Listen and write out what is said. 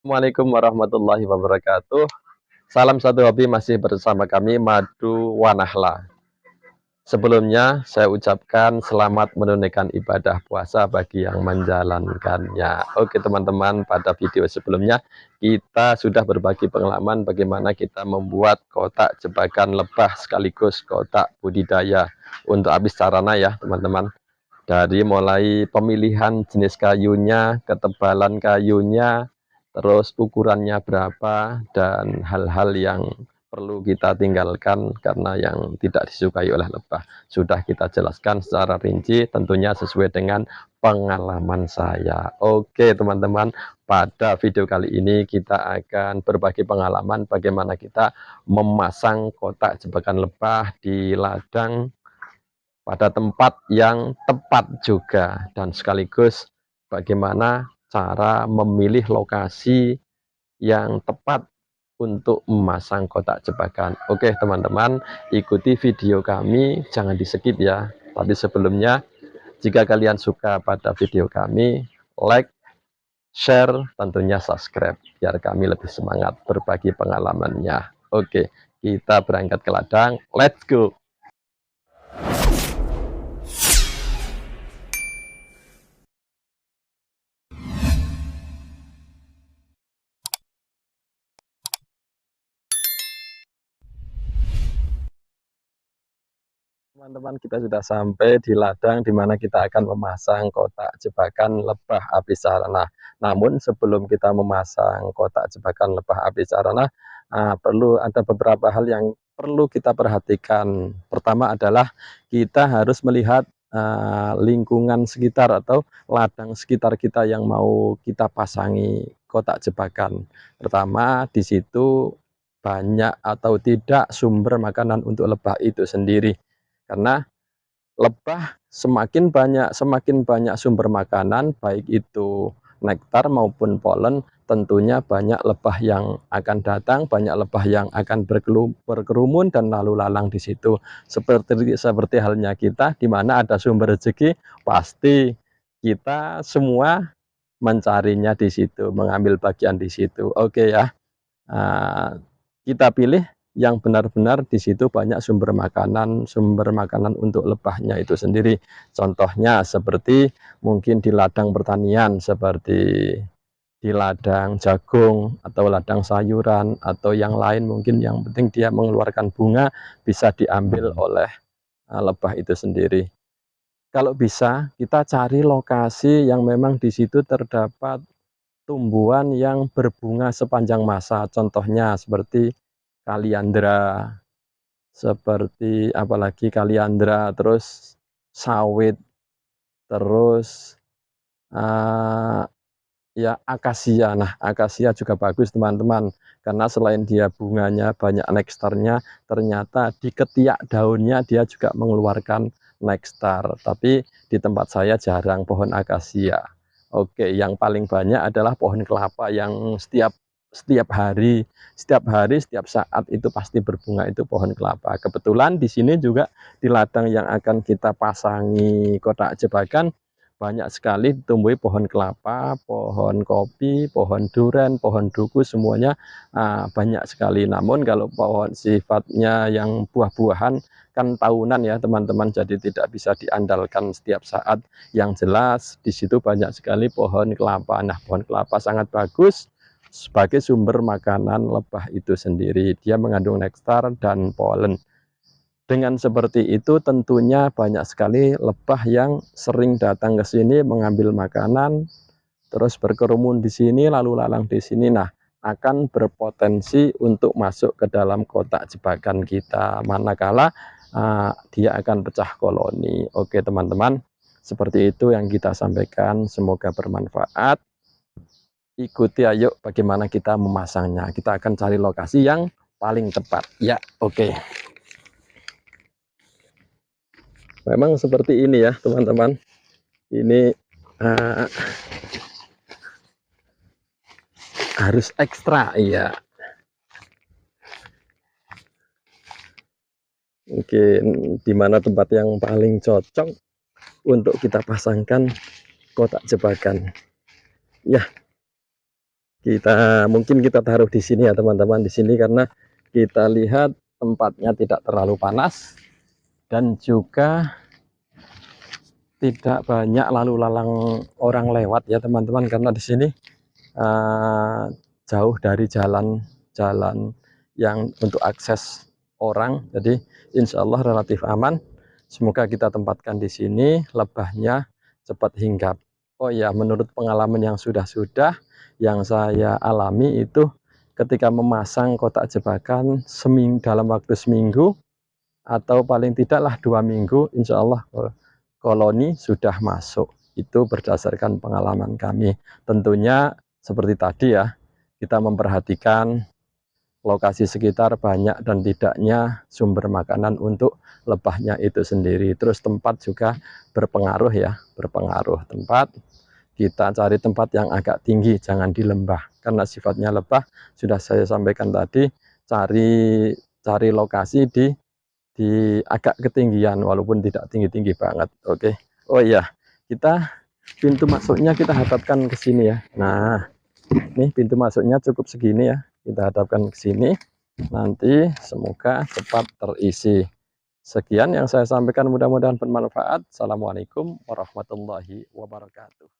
Assalamualaikum warahmatullahi wabarakatuh. Salam satu hobi, masih bersama kami Madu Wanahla. Sebelumnya saya ucapkan selamat menunaikan ibadah puasa bagi yang menjalankannya. Oke teman-teman, pada video sebelumnya kita sudah berbagi pengalaman bagaimana kita membuat kotak jebakan lebah sekaligus kotak budidaya untuk habis sarana ya teman-teman. Dari mulai pemilihan jenis kayunya, ketebalan kayunya, terus ukurannya berapa, dan hal-hal yang perlu kita tinggalkan karena yang tidak disukai oleh lebah. Sudah kita jelaskan secara rinci, tentunya sesuai dengan pengalaman saya. Oke teman-teman, pada video kali ini kita akan berbagi pengalaman bagaimana kita memasang kotak jebakan lebah di ladang pada tempat yang tepat juga, dan sekaligus bagaimana cara memilih lokasi yang tepat untuk memasang kotak jebakan. Oke teman-teman, ikuti video kami, jangan di skip ya. Tapi sebelumnya, jika kalian suka pada video kami, like, share, tentunya subscribe biar kami lebih semangat berbagi pengalamannya. Oke, kita berangkat ke ladang, let's go. Teman-teman, kita sudah sampai di ladang di mana kita akan memasang kotak jebakan lebah api sarana. Namun sebelum kita memasang kotak jebakan lebah api sarana, perlu ada beberapa hal yang perlu kita perhatikan. Pertama adalah kita harus melihat lingkungan sekitar atau ladang sekitar kita yang mau kita pasangi kotak jebakan. Pertama, di situ banyak atau tidak sumber makanan untuk lebah itu sendiri. Karena lebah semakin banyak sumber makanan, baik itu nektar maupun polen, tentunya banyak lebah yang akan datang, banyak lebah yang akan berkerumun dan lalu lalang di situ. Seperti halnya kita, di mana ada sumber rezeki, pasti kita semua mencarinya di situ, mengambil bagian di situ. Oke ya. Nah, kita pilih yang benar-benar di situ banyak sumber makanan untuk lebahnya itu sendiri. Contohnya seperti mungkin di ladang pertanian, seperti di ladang jagung atau ladang sayuran atau yang lain, mungkin yang penting dia mengeluarkan bunga bisa diambil oleh lebah itu sendiri. Kalau bisa kita cari lokasi yang memang di situ terdapat tumbuhan yang berbunga sepanjang masa, contohnya seperti kaliandra, seperti apalagi kaliandra, terus sawit, terus ya akasia. Nah, akasia juga bagus teman-teman, karena selain dia bunganya banyak nektarnya, ternyata di ketiak daunnya dia juga mengeluarkan nektar. Tapi di tempat saya jarang pohon akasia. Oke, yang paling banyak adalah pohon kelapa yang setiap hari, setiap saat itu pasti berbunga, itu pohon kelapa. Kebetulan di sini juga di ladang yang akan kita pasangi kotak jebakan banyak sekali ditumbuhi pohon kelapa, pohon kopi, pohon duren, pohon duku, semuanya banyak sekali. Namun kalau pohon sifatnya yang buah-buahan kan tahunan ya teman-teman, jadi tidak bisa diandalkan setiap saat. Yang jelas di situ banyak sekali pohon kelapa. Nah, pohon kelapa sangat bagus sebagai sumber makanan lebah itu sendiri. Dia mengandung nektar dan polen. Dengan seperti itu tentunya banyak sekali lebah yang sering datang ke sini mengambil makanan, terus berkerumun di sini, lalu lalang di sini. Nah, akan berpotensi untuk masuk ke dalam kotak jebakan kita, manakala dia akan pecah koloni. Oke teman-teman, seperti itu yang kita sampaikan, semoga bermanfaat. Ikuti ayo bagaimana kita memasangnya. Kita akan cari lokasi yang paling tepat ya. Oke, memang seperti ini ya teman-teman. Ini harus ekstra ya. Mungkin di mana tempat yang paling cocok untuk kita pasangkan kotak jebakan ya. Mungkin kita taruh di sini ya teman-teman, di sini karena kita lihat tempatnya tidak terlalu panas dan juga tidak banyak lalu lalang orang lewat ya teman-teman, karena di sini jauh dari jalan-jalan yang untuk akses orang, jadi insya Allah relatif aman. Semoga kita tempatkan di sini, lebahnya cepat hinggap. Oh ya, menurut pengalaman yang sudah yang saya alami itu ketika memasang kotak jebakan dalam waktu seminggu atau paling tidaklah 2 minggu, insya Allah koloni sudah masuk. Itu berdasarkan pengalaman kami. Tentunya seperti tadi ya, kita memperhatikan lokasi sekitar banyak dan tidaknya sumber makanan untuk lebahnya itu sendiri. Terus tempat juga berpengaruh ya, berpengaruh tempat. Kita cari tempat yang agak tinggi, jangan di lembah. Karena sifatnya lebah, sudah saya sampaikan tadi, cari lokasi di agak ketinggian walaupun tidak tinggi-tinggi banget. Oke. Oh iya, kita pintu masuknya kita hadapkan ke sini ya. Nah, ini pintu masuknya cukup segini ya. Kita hadapkan ke sini. Nanti semoga cepat terisi. Sekian yang saya sampaikan, mudah-mudahan bermanfaat. Assalamualaikum warahmatullahi wabarakatuh.